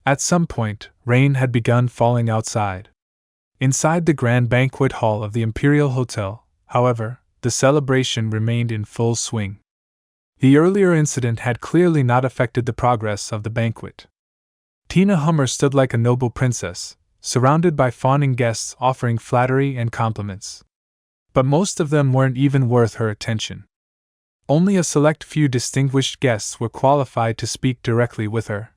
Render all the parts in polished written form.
At some point, rain had begun falling outside. Inside the grand banquet hall of the Imperial Hotel, however, the celebration remained in full swing. The earlier incident had clearly not affected the progress of the banquet. Tina Hummer stood like a noble princess, surrounded by fawning guests offering flattery and compliments. But most of them weren't even worth her attention. Only a select few distinguished guests were qualified to speak directly with her.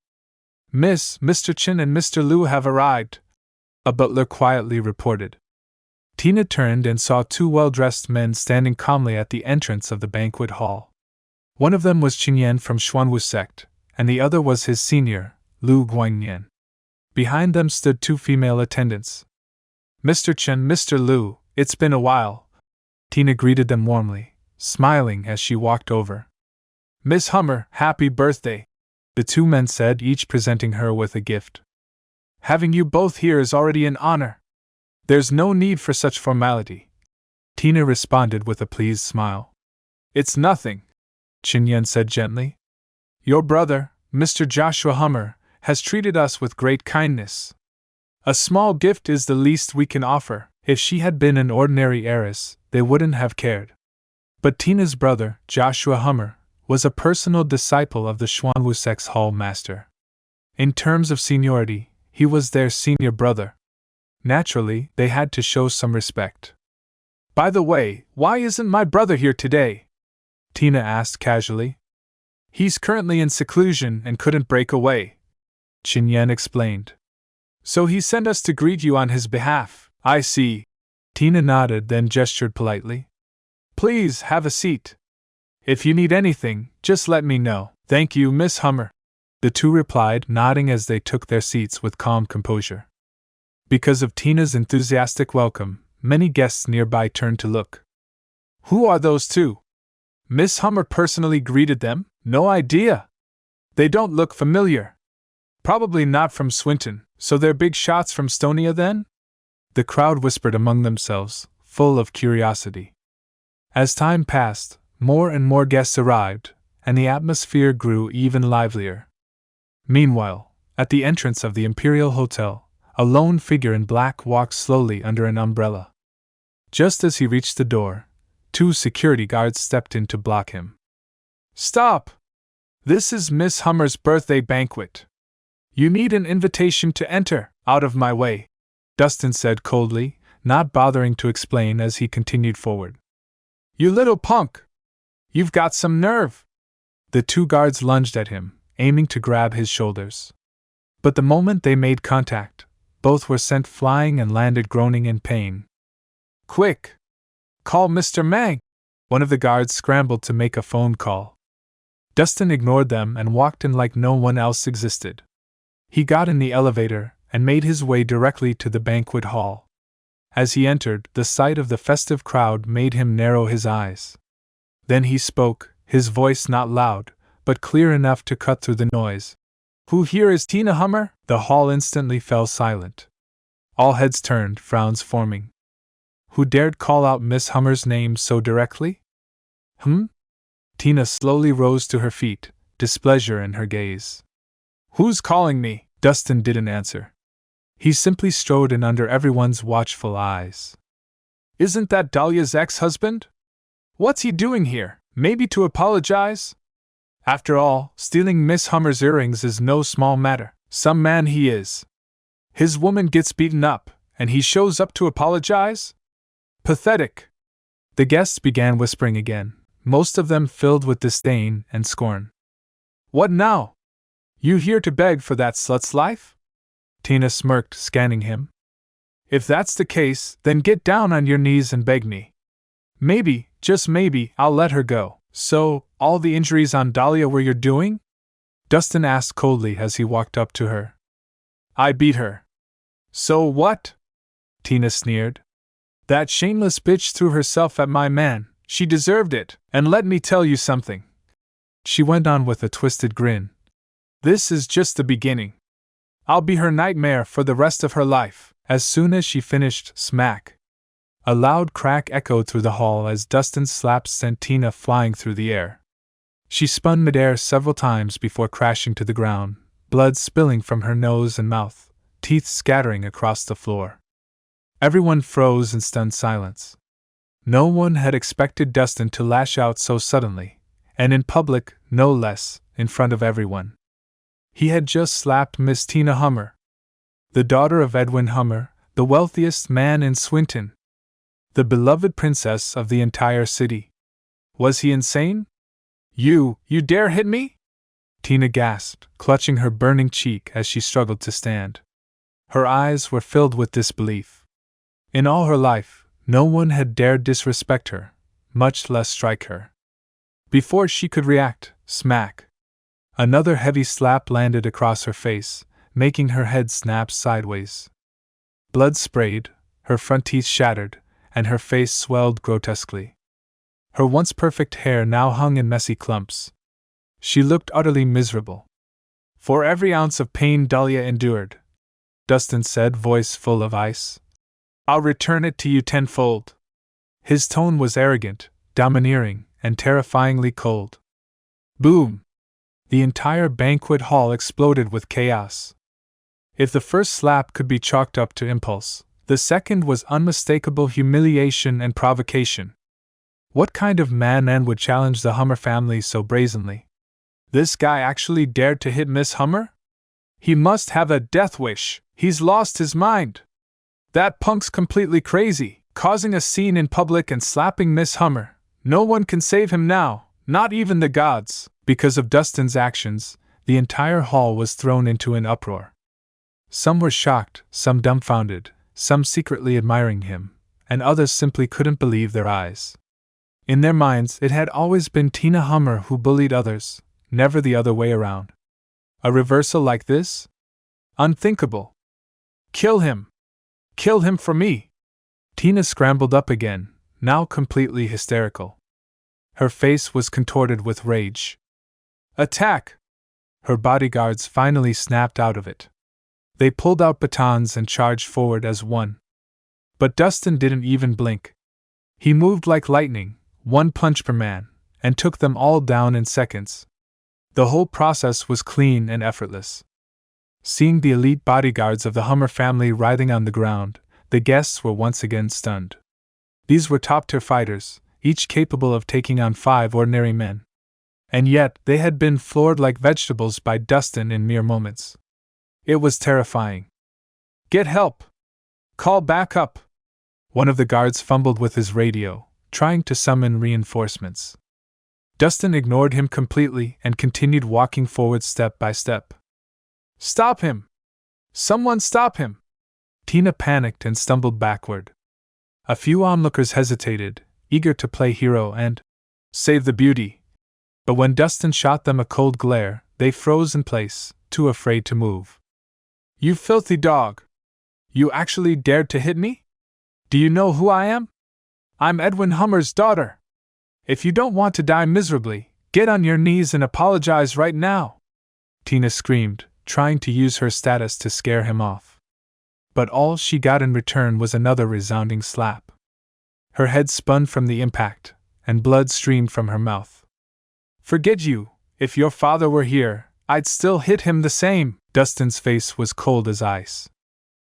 Mr. Chin and Mr. Liu have arrived," a butler quietly reported. Tina turned and saw two well-dressed men standing calmly at the entrance of the banquet hall. One of them was Qin Yan from Xuanwu sect, and the other was his senior, Lu Guangnian. Behind them stood two female attendants. "Mr. Chen, Mr. Liu, it's been a while." Tina greeted them warmly, smiling as she walked over. "Miss Hummer, happy birthday," the two men said, each presenting her with a gift. "Having you both here is already an honor. There's no need for such formality," Tina responded with a pleased smile. "It's nothing," Qin Yan said gently. "Your brother, Mr. Joshua Hummer, has treated us with great kindness. A small gift is the least we can offer. If she had been an ordinary heiress, they wouldn't have cared. But Tina's brother, Joshua Hummer, was a personal disciple of the Xuanwu sect's hall master. In terms of seniority, he was their senior brother. Naturally, they had to show some respect. "By the way, why isn't my brother here today?" Tina asked casually. "He's currently in seclusion and couldn't break away," Qin Yan explained. "So he sent us to greet you on his behalf." "I see." Tina nodded, then gestured politely. "Please have a seat. If you need anything, just let me know." "Thank you, Miss Hummer," the two replied, nodding as they took their seats with calm composure. Because of Tina's enthusiastic welcome, many guests nearby turned to look. "Who are those two? Miss Hummer personally greeted them? No idea. They don't look familiar. Probably not from Swinton, so they're big shots from Stonia then?" The crowd whispered among themselves, full of curiosity. As time passed, more and more guests arrived, and the atmosphere grew even livelier. Meanwhile, at the entrance of the Imperial Hotel, a lone figure in black walked slowly under an umbrella. Just as he reached the door, two security guards stepped in to block him. "Stop! This is Miss Hummer's birthday banquet. You need an invitation to enter. Out of my way," Dustin said coldly, not bothering to explain as he continued forward. "You little punk! You've got some nerve!" The two guards lunged at him, aiming to grab his shoulders. But the moment they made contact, both were sent flying and landed groaning in pain. "Quick! Call Mr. Mang!" One of the guards scrambled to make a phone call. Dustin ignored them and walked in like no one else existed. He got in the elevator and made his way directly to the banquet hall. As he entered, the sight of the festive crowd made him narrow his eyes. Then he spoke, his voice not loud, but clear enough to cut through the noise. "Who here is Tina Hummer?" The hall instantly fell silent. All heads turned, frowns forming. Who dared call out Miss Hummer's name so directly? Tina slowly rose to her feet, displeasure in her gaze. "Who's calling me?" Dustin didn't answer. He simply strode in under everyone's watchful eyes. "Isn't that Dahlia's ex-husband? What's he doing here? Maybe to apologize? After all, stealing Miss Hummer's earrings is no small matter. Some man he is. His woman gets beaten up, and he shows up to apologize? Pathetic." The guests began whispering again, most of them filled with disdain and scorn. "What now? You here to beg for that slut's life?" Tina smirked, scanning him. "If that's the case, then get down on your knees and beg me. Maybe, just maybe, I'll let her go." "So, all the injuries on Dahlia were your doing?" Dustin asked coldly as he walked up to her. "I beat her." "So what?" Tina sneered. "That shameless bitch threw herself at my man. She deserved it. And let me tell you something," she went on with a twisted grin. "This is just the beginning. I'll be her nightmare for the rest of her life." As soon as she finished, smack! A loud crack echoed through the hall as Dustin's slaps sent Tina flying through the air. She spun midair several times before crashing to the ground, blood spilling from her nose and mouth, teeth scattering across the floor. Everyone froze in stunned silence. No one had expected Dustin to lash out so suddenly, and in public, no less, in front of everyone. He had just slapped Miss Tina Hummer, the daughter of Edwin Hummer, the wealthiest man in Swinton, the beloved princess of the entire city. Was he insane? You dare hit me? Tina gasped, clutching her burning cheek as she struggled to stand. Her eyes were filled with disbelief. In all her life, no one had dared disrespect her, much less strike her. Before she could react, smack! Another heavy slap landed across her face, making her head snap sideways. Blood sprayed, her front teeth shattered, and her face swelled grotesquely. Her once perfect hair now hung in messy clumps. She looked utterly miserable. For every ounce of pain Dahlia endured, Dustin said, voice full of ice, I'll return it to you tenfold. His tone was arrogant, domineering, and terrifyingly cold. Boom! The entire banquet hall exploded with chaos. If the first slap could be chalked up to impulse, the second was unmistakable humiliation and provocation. What kind of man would challenge the Hummer family so brazenly? This guy actually dared to hit Miss Hummer? He must have a death wish. He's lost his mind. That punk's completely crazy, causing a scene in public and slapping Miss Hummer. No one can save him now, not even the gods. Because of Dustin's actions, the entire hall was thrown into an uproar. Some were shocked, some dumbfounded, some secretly admiring him, and others simply couldn't believe their eyes. In their minds, it had always been Tina Hummer who bullied others, never the other way around. A reversal like this? Unthinkable. Kill him! Kill him for me! Tina scrambled up again, now completely hysterical. Her face was contorted with rage. Attack! Her bodyguards finally snapped out of it. They pulled out batons and charged forward as one. But Dustin didn't even blink. He moved like lightning, one punch per man, and took them all down in seconds. The whole process was clean and effortless. Seeing the elite bodyguards of the Hummer family writhing on the ground, the guests were once again stunned. These were top-tier fighters, each capable of taking on 5 ordinary men. And yet, they had been floored like vegetables by Dustin in mere moments. It was terrifying. Get help! Call backup! One of the guards fumbled with his radio, trying to summon reinforcements. Dustin ignored him completely and continued walking forward step by step. Stop him! Someone stop him! Tina panicked and stumbled backward. A few onlookers hesitated, eager to play hero and save the beauty. But when Dustin shot them a cold glare, they froze in place, too afraid to move. You filthy dog! You actually dared to hit me? Do you know who I am? I'm Edwin Hummer's daughter. If you don't want to die miserably, get on your knees and apologize right now! Tina screamed, trying to use her status to scare him off. But all she got in return was another resounding slap. Her head spun from the impact, and blood streamed from her mouth. Forget you, if your father were here, I'd still hit him the same. Dustin's face was cold as ice.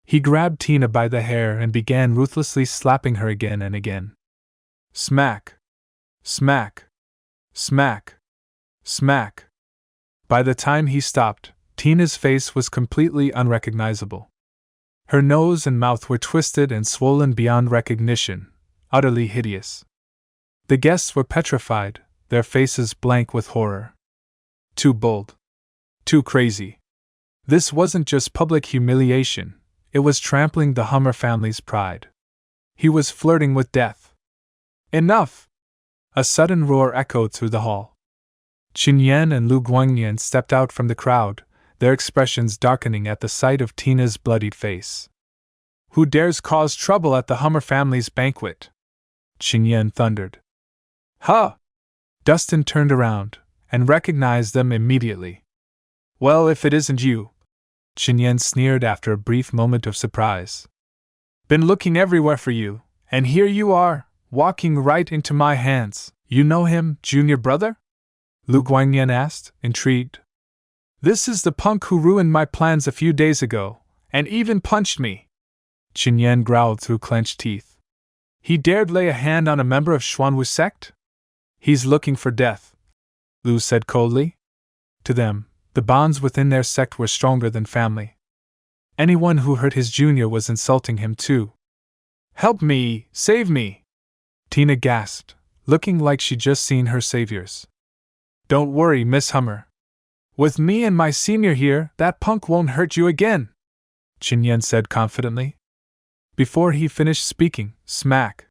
He grabbed Tina by the hair and began ruthlessly slapping her again and again. Smack! Smack! Smack! Smack! By the time he stopped, Tina's face was completely unrecognizable. Her nose and mouth were twisted and swollen beyond recognition, utterly hideous. The guests were petrified, their faces blank with horror. Too bold. Too crazy. This wasn't just public humiliation, it was trampling the Hummer family's pride. He was flirting with death. Enough! A sudden roar echoed through the hall. Qin Yan and Lu Guangyan stepped out from the crowd, their expressions darkening at the sight of Tina's bloodied face. Who dares cause trouble at the Hummer family's banquet? Qin Yan thundered. Huh! Dustin turned around, and recognized them immediately. Well, if it isn't you, Qin Yan sneered after a brief moment of surprise. Been looking everywhere for you, and here you are, walking right into my hands. You know him, junior brother? Lu Guangyan asked, intrigued. This is the punk who ruined my plans a few days ago, and even punched me. Qin Yan growled through clenched teeth. He dared lay a hand on a member of Xuanwu's sect? He's looking for death, Lu said coldly. To them, the bonds within their sect were stronger than family. Anyone who hurt his junior was insulting him too. Help me! Save me! Tina gasped, looking like she'd just seen her saviors. Don't worry, Miss Hummer. With me and my senior here, that punk won't hurt you again, Qin Yan said confidently. Before he finished speaking, smack!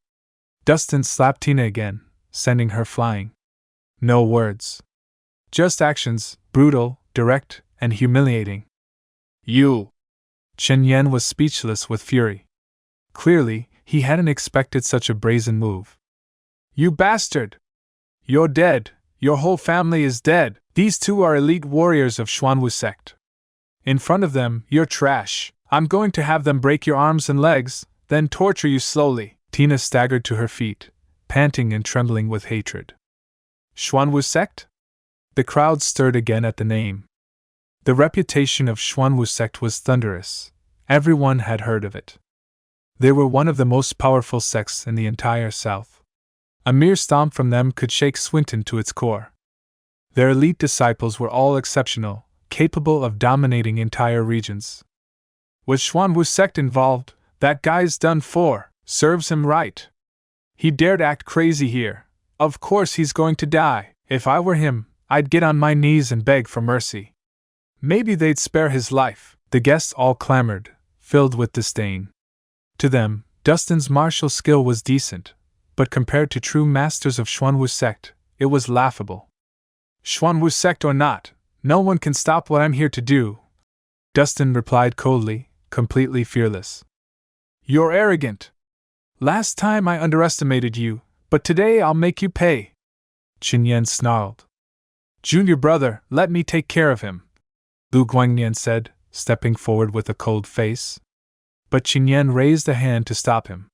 Dustin slapped Tina again, sending her flying. No words. Just actions, brutal, direct, and humiliating. You! Qin Yan was speechless with fury. Clearly, he hadn't expected such a brazen move. You bastard! You're dead. Your whole family is dead. These two are elite warriors of Xuanwu sect. In front of them, you're trash. I'm going to have them break your arms and legs, then torture you slowly. Tina staggered to her feet, panting and trembling with hatred. Xuanwu sect? The crowd stirred again at the name. The reputation of Xuanwu sect was thunderous. Everyone had heard of it. They were one of the most powerful sects in the entire South. A mere stomp from them could shake Swinton to its core. Their elite disciples were all exceptional, capable of dominating entire regions. With Xuanwu sect involved, that guy's done for. Serves him right. He dared act crazy here. Of course he's going to die. If I were him, I'd get on my knees and beg for mercy. Maybe they'd spare his life. The guests all clamored, filled with disdain. To them, Dustin's martial skill was decent, but compared to true masters of Xuanwu sect, it was laughable. Xuanwu sect or not, no one can stop what I'm here to do, Dustin replied coldly, completely fearless. You're arrogant. Last time I underestimated you, but today I'll make you pay. Qin Yan snarled. Junior brother, let me take care of him, Lu Guangnian said, stepping forward with a cold face. But Qin Yan raised a hand to stop him.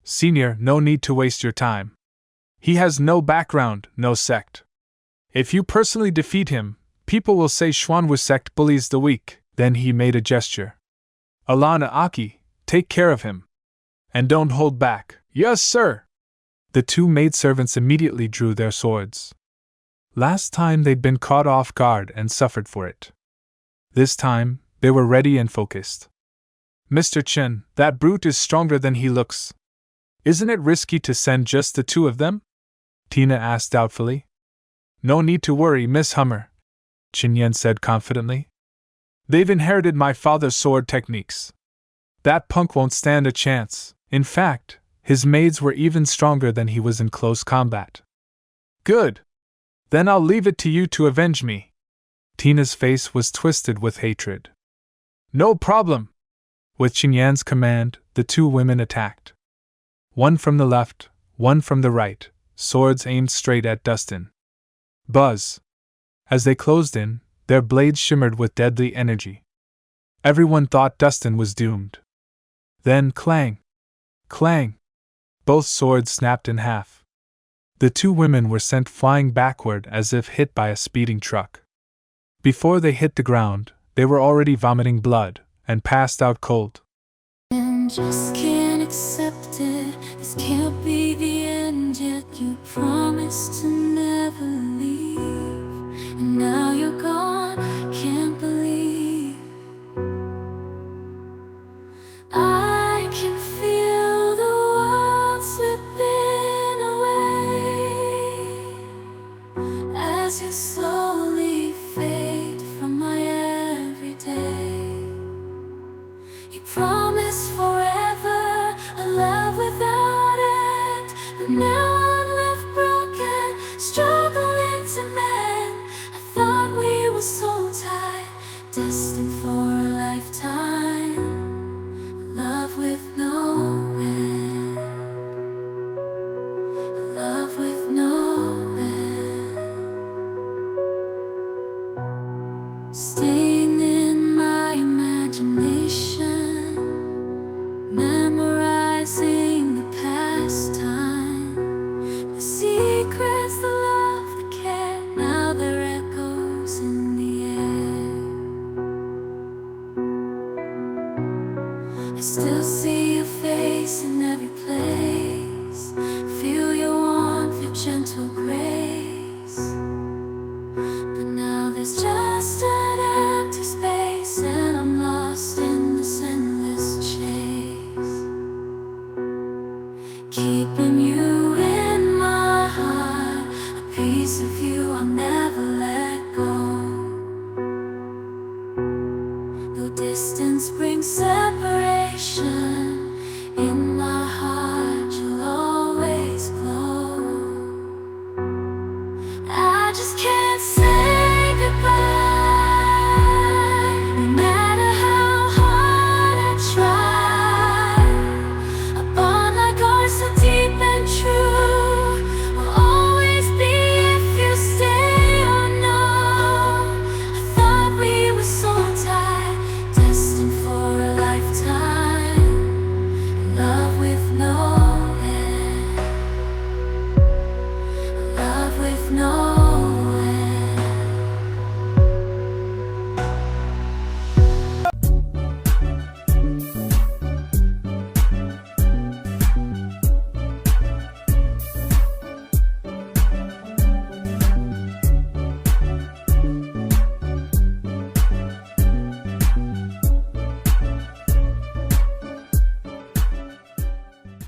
Senior, no need to waste your time. He has no background, no sect. If you personally defeat him, people will say Xuanwu sect bullies the weak. Then he made a gesture. Alana Aki, take care of him. And don't hold back. Yes, sir. The two maidservants immediately drew their swords. Last time they'd been caught off guard and suffered for it. This time, they were ready and focused. Mr. Chen, that brute is stronger than he looks. Isn't it risky to send just the two of them? Tina asked doubtfully. No need to worry, Miss Hummer, Qin Yan said confidently. They've inherited my father's sword techniques. That punk won't stand a chance. In fact, his maids were even stronger than he was in close combat. Good. Then I'll leave it to you to avenge me. Tina's face was twisted with hatred. No problem. With Qin Yan's command, the two women attacked. One from the left, one from the right, swords aimed straight at Dustin. Buzz! As they closed in, their blades shimmered with deadly energy. Everyone thought Dustin was doomed. Then clang! Clang! Both swords snapped in half. The two women were sent flying backward as if hit by a speeding truck. Before they hit the ground, they were already vomiting blood and passed out cold. And just can't accept it. This can't be the end yet. You promised to never leave, and now you're gone. Can't believe I can feel the world slipping away as you slowly fade from my everyday. You promised forever a love without end, but now I'm left broken, struggling to mend. I thought we were so I still see your face in every place, feel your warmth, your gentle grace. But now there's just an empty space, and I'm lost in this endless chase, keeping you in my heart, a piece of you I'll never let go. Though distance brings separation, in my heart you'll always glow. I just can't say goodbye, no matter how hard I try. A bond like ours, so deep and true, will always be if you stay or no. I thought we were so tied, destined for a lifetime, love with no end, love with no